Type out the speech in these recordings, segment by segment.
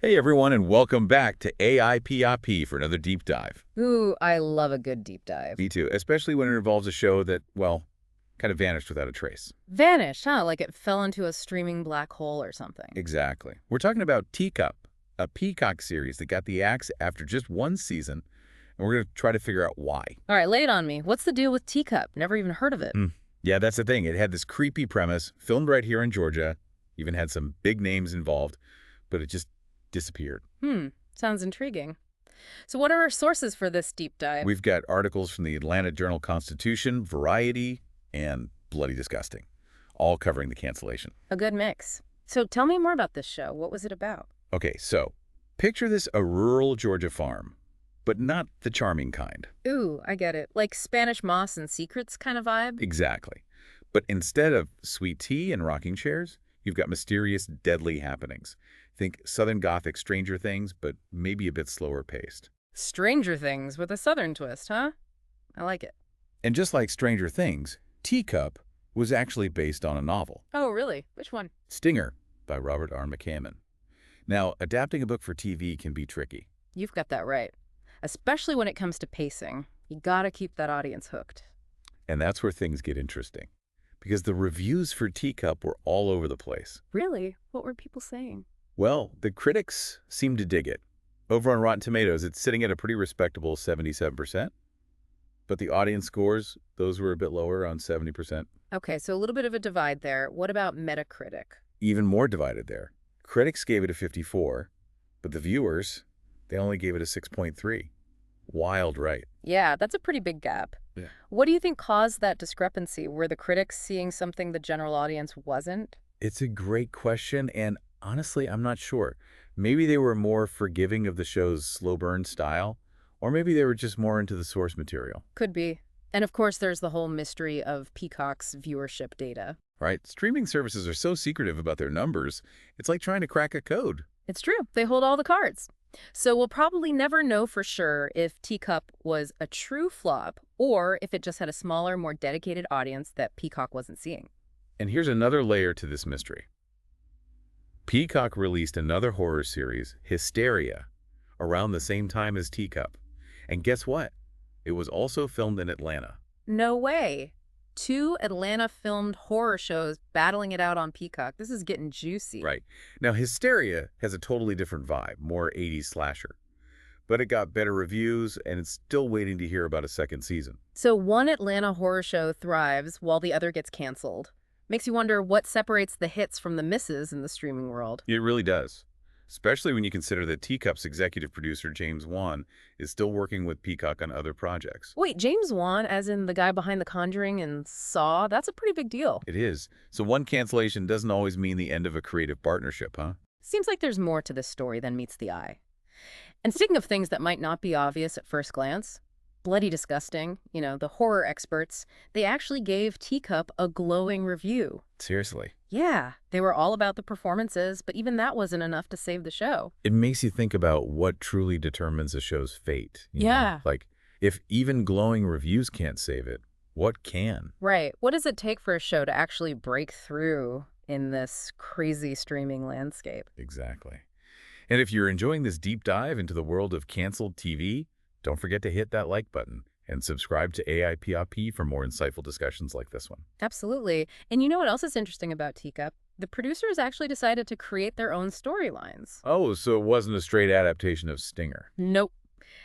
Hey everyone, and welcome back to AIPIP for another deep dive. Ooh, I love a good deep dive. Me too, especially when it involves a show that, well, kind of vanished without a trace. Vanished, huh? Like it fell into a streaming black hole or something. Exactly. We're talking about Teacup, a Peacock series that got the axe after just one season, and we're going to try to figure out why. All right, lay it on me. What's the deal with Teacup? Never even heard of it. Yeah, that's the thing. It had this creepy premise, filmed right here in Georgia, even had some big names involved, but it just disappeared. Sounds intriguing. So what are our sources for this deep dive? We've got articles from the Atlanta Journal-Constitution, Variety, and Bloody Disgusting, all covering the cancellation. A good mix. So tell me more about this show. What was it about? Okay, so picture this a rural Georgia farm, but not the charming kind. Ooh, I get it. Like Spanish Moss and Secrets kind of vibe? Exactly. But instead of sweet tea and rocking chairs, you've got mysterious, deadly happenings. Think Southern Gothic Stranger Things, but maybe a bit slower paced. Stranger Things with a Southern twist, huh? I like it. And just like Stranger Things, Teacup was actually based on a novel, Oh, really? Which one? Stinger, by Robert R. McCammon. Now, adapting a book for TV can be tricky. You've got that right. Especially when it comes to pacing. You gotta keep that audience hooked. And that's where things get interesting. Because the reviews for Teacup were all over the place. Really? What were people saying? Well, the critics seem to dig it. Over on Rotten Tomatoes, it's sitting at a pretty respectable 77%. But the audience scores, those were a bit lower, around 70%. Okay, so a little bit of a divide there. What about Metacritic? Even more divided there. Critics gave it a 54, but the viewers, they only gave it a 6.3. Wild, right? Yeah, that's a pretty big gap. Yeah. What do you think caused that discrepancy? Were the critics seeing something the general audience wasn't? It's a great question, and honestly, I'm not sure. Maybe they were more forgiving of the show's slow burn style, or maybe they were just more into the source material. Could be. And of course, there's the whole mystery of Peacock's viewership data. Right? Streaming services are so secretive about their numbers, it's like trying to crack a code. It's true. They hold all the cards. So we'll probably never know for sure if Teacup was a true flop or if it just had a smaller, more dedicated audience that Peacock wasn't seeing. And here's another layer to this mystery. Peacock released another horror series, Hysteria, around the same time as Teacup. And guess what? It was also filmed in Atlanta. No way. 2 Atlanta-filmed horror shows battling it out on Peacock. This is getting juicy. Right. Now, Hysteria has a totally different vibe, more 80s slasher. But it got better reviews, and it's still waiting to hear about a second season. So one Atlanta horror show thrives while the other gets canceled. Makes you wonder what separates the hits from the misses in the streaming world. It really does. Especially when you consider that Teacup's executive producer, James Wan, is still working with Peacock on other projects. Wait, James Wan, as in the guy behind The Conjuring and Saw, that's a pretty big deal. It is. So one cancellation doesn't always mean the end of a creative partnership, huh? Seems like there's more to this story than meets the eye. And speaking of things that might not be obvious at first glance, Bloody Disgusting, the horror experts, they actually gave Teacup a glowing review. Seriously. Yeah, they were all about the performances, but even that wasn't enough to save the show. It makes you think about what truly determines a show's fate. Yeah. Like, if even glowing reviews can't save it, what can? Right. What does it take for a show to actually break through in this crazy streaming landscape? Exactly. And if you're enjoying this deep dive into the world of canceled TV, don't forget to hit that like button and subscribe to AIPIP for more insightful discussions like this one. Absolutely. And you know what else is interesting about Teacup? The producers actually decided to create their own storylines. Oh, so it wasn't a straight adaptation of Stinger. Nope.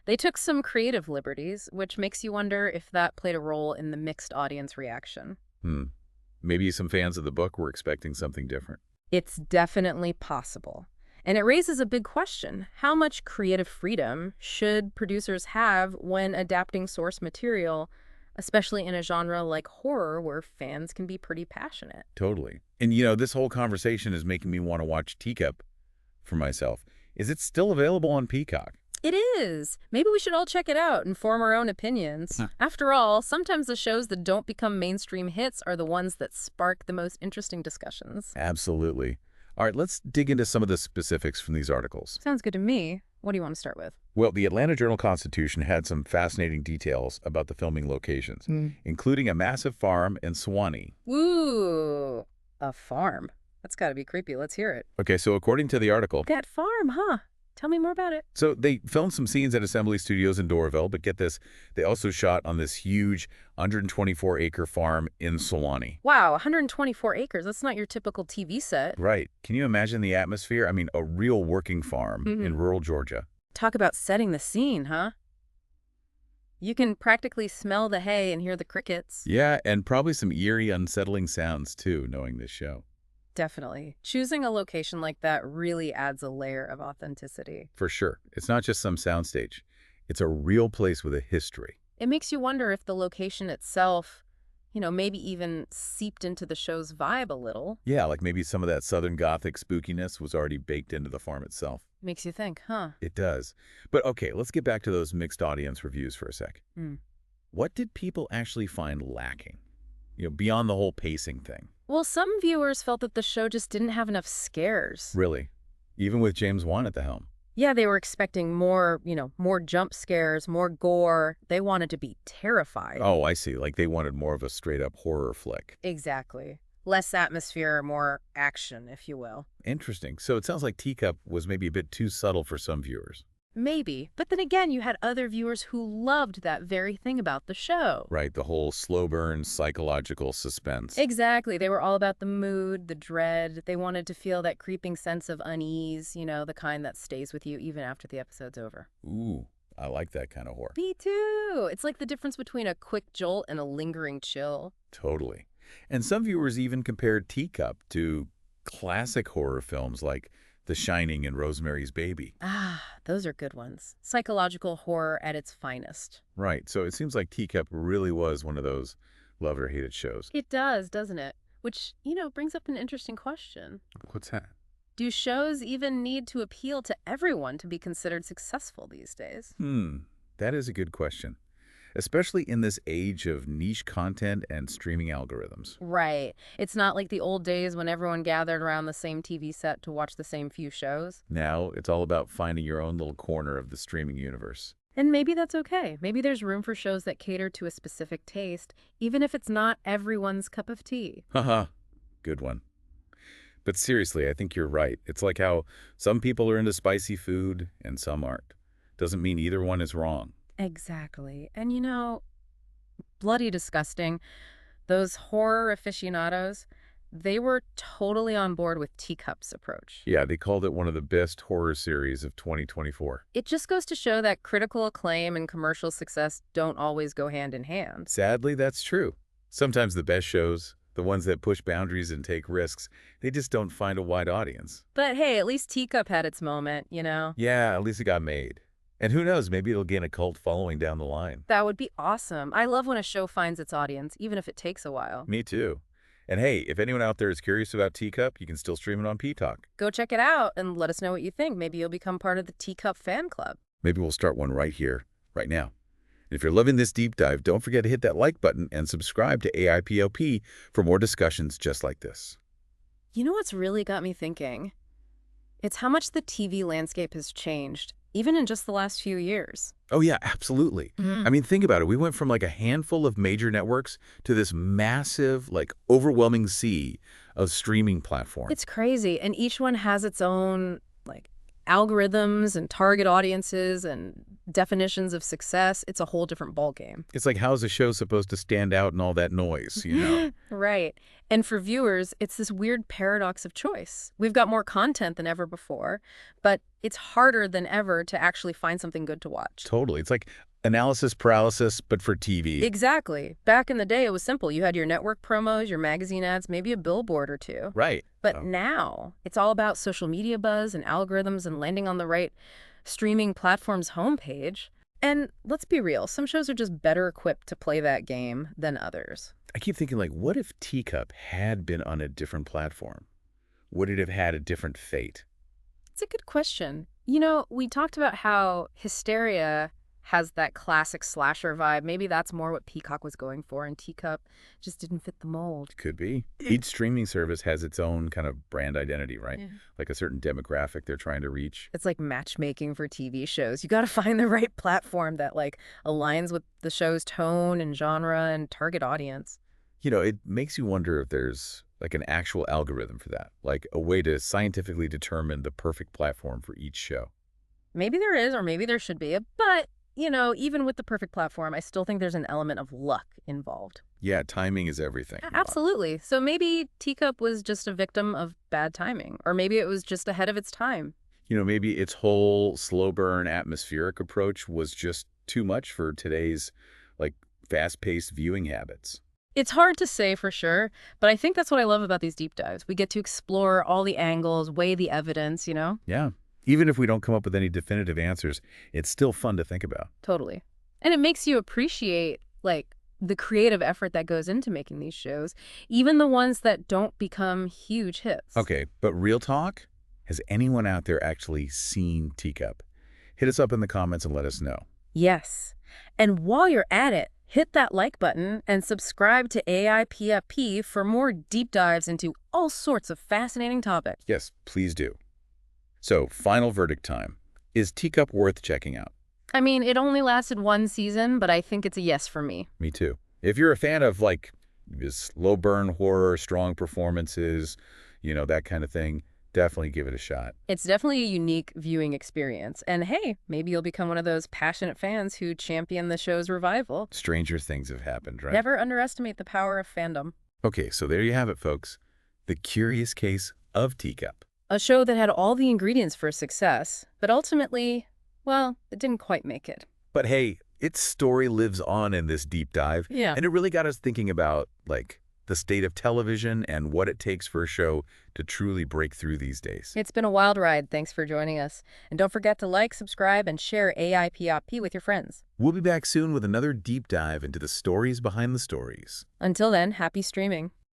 They took some creative liberties, which makes you wonder if that played a role in the mixed audience reaction. Maybe some fans of the book were expecting something different. It's definitely possible. And it raises a big question. How much creative freedom should producers have when adapting source material, especially in a genre like horror where fans can be pretty passionate? Totally. And this whole conversation is making me want to watch Teacup for myself. Is it still available on Peacock? It is. Maybe we should all check it out and form our own opinions. After all, sometimes the shows that don't become mainstream hits are the ones that spark the most interesting discussions. Absolutely. All right, let's dig into some of the specifics from these articles. Sounds good to me. What do you want to start with? Well, the Atlanta Journal-Constitution had some fascinating details about the filming locations, including a massive farm in Suwanee. Ooh, a farm. That's got to be creepy. Let's hear it. Okay, so according to the article, That farm, huh? Tell me more about it. so they filmed some scenes at Assembly Studios in Doraville, but get this, they also shot on this huge 124-acre farm in Sewanee. Wow, 124 acres. That's not your typical TV set. Right. Can you imagine the atmosphere? I mean, a real working farm in rural Georgia. Talk about setting the scene, huh? You can practically smell the hay and hear the crickets. Yeah, and probably some eerie, unsettling sounds, too, knowing this show. Definitely. Choosing a location like that really adds a layer of authenticity. For sure. It's not just some soundstage. It's a real place with a history. It makes you wonder if the location itself, maybe even seeped into the show's vibe a little. Yeah, like maybe some of that Southern Gothic spookiness was already baked into the farm itself. Makes you think, huh? It does. But okay, let's get back to those mixed audience reviews for a sec. What did people actually find lacking? Beyond the whole pacing thing. Well, some viewers felt that the show just didn't have enough scares. Really? Even with James Wan at the helm? Yeah, they were expecting more, more jump scares, more gore. They wanted to be terrified. Oh, I see. Like they wanted more of a straight-up horror flick. Exactly. Less atmosphere, more action, if you will. Interesting. So it sounds like Teacup was maybe a bit too subtle for some viewers. Maybe. But then again, you had other viewers who loved that very thing about the show. Right, the whole slow burn psychological suspense. Exactly. They were all about the mood, the dread. They wanted to feel that creeping sense of unease, the kind that stays with you even after the episode's over. Ooh, I like that kind of horror. Me too. It's like the difference between a quick jolt and a lingering chill. Totally. And some viewers even compared Teacup to classic horror films like The Shining and Rosemary's Baby. Ah, those are good ones. Psychological horror at its finest. Right, so it seems like Teacup really was one of those loved or hated shows. It does, doesn't it? Which, brings up an interesting question. What's that? Do shows even need to appeal to everyone to be considered successful these days? That is a good question. Especially in this age of niche content and streaming algorithms. Right. It's not like the old days when everyone gathered around the same TV set to watch the same few shows. Now, it's all about finding your own little corner of the streaming universe. And maybe that's okay. Maybe there's room for shows that cater to a specific taste, even if it's not everyone's cup of tea. Haha, good one. But seriously, I think you're right. It's like how some people are into spicy food and some aren't. Doesn't mean either one is wrong. Exactly. And bloody disgusting. Those horror aficionados, they were totally on board with Teacup's approach. Yeah, they called it one of the best horror series of 2024. It just goes to show that critical acclaim and commercial success don't always go hand in hand. Sadly, that's true. Sometimes the best shows, the ones that push boundaries and take risks, they just don't find a wide audience. But hey, at least Teacup had its moment, Yeah, at least it got made. And who knows, maybe it'll gain a cult following down the line. That would be awesome. I love when a show finds its audience, even if it takes a while. Me too. And hey, if anyone out there is curious about Teacup, you can still stream it on Peacock. Go check it out and let us know what you think. Maybe you'll become part of the Teacup fan club. Maybe we'll start one right here, right now. And if you're loving this deep dive, don't forget to hit that like button and subscribe to AIPLP for more discussions just like this. You know what's really got me thinking? It's how much the TV landscape has changed, even in just the last few years. Oh, yeah, absolutely. I mean, think about it. We went from like a handful of major networks to this massive, overwhelming sea of streaming platforms. It's crazy. And each one has its own, algorithms and target audiences and definitions of success. It's a whole different ballgame. It's like, how's a show supposed to stand out in all that noise, Right. And for viewers, it's this weird paradox of choice. We've got more content than ever before, but it's harder than ever to actually find something good to watch. Totally. It's like analysis paralysis, but for TV. Exactly. Back in the day, it was simple. You had your network promos, your magazine ads, maybe a billboard or two. Right. But now, it's all about social media buzz and algorithms and landing on the right streaming platform's homepage. And let's be real, some shows are just better equipped to play that game than others. I keep thinking, what if Teacup had been on a different platform? Would it have had a different fate? It's a good question. We talked about how Hysteria has that classic slasher vibe. Maybe that's more what Peacock was going for, and Teacup just didn't fit the mold. Could be. Each streaming service has its own kind of brand identity, right? Yeah. Like a certain demographic they're trying to reach. It's like matchmaking for TV shows. You got to find the right platform that aligns with the show's tone and genre and target audience. It makes you wonder if there's like an actual algorithm for that, like a way to scientifically determine the perfect platform for each show. Maybe there is, or maybe there should be. But, even with the perfect platform, I still think there's an element of luck involved. Yeah, timing is everything. Absolutely. So maybe Teacup was just a victim of bad timing, or maybe it was just ahead of its time. Maybe its whole slow burn atmospheric approach was just too much for today's like fast-paced viewing habits. It's hard to say for sure, but I think that's what I love about these deep dives. We get to explore all the angles, weigh the evidence. Yeah. Even if we don't come up with any definitive answers, it's still fun to think about. Totally. And it makes you appreciate, like, the creative effort that goes into making these shows, even the ones that don't become huge hits. Okay, but real talk? Has anyone out there actually seen Teacup? Hit us up in the comments and let us know. Yes. And while you're at it, hit that like button and subscribe to AIPFP for more deep dives into all sorts of fascinating topics. Yes, please do. So, final verdict time. Is Teacup worth checking out? I mean, it only lasted one season, but I think it's a yes for me. Me too. If you're a fan of, like, this low-burn horror, strong performances, that kind of thing, definitely give it a shot. It's definitely a unique viewing experience. And hey, maybe you'll become one of those passionate fans who champion the show's revival. Stranger things have happened, right? Never underestimate the power of fandom. Okay, so there you have it, folks. The Curious Case of Teacup. A show that had all the ingredients for success, but ultimately, well, it didn't quite make it. But hey, its story lives on in this deep dive. Yeah. And it really got us thinking about, like, the state of television and what it takes for a show to truly break through these days. It's been a wild ride. Thanks for joining us. And don't forget to like, subscribe, and share AIPRP with your friends. We'll be back soon with another deep dive into the stories behind the stories. Until then, happy streaming.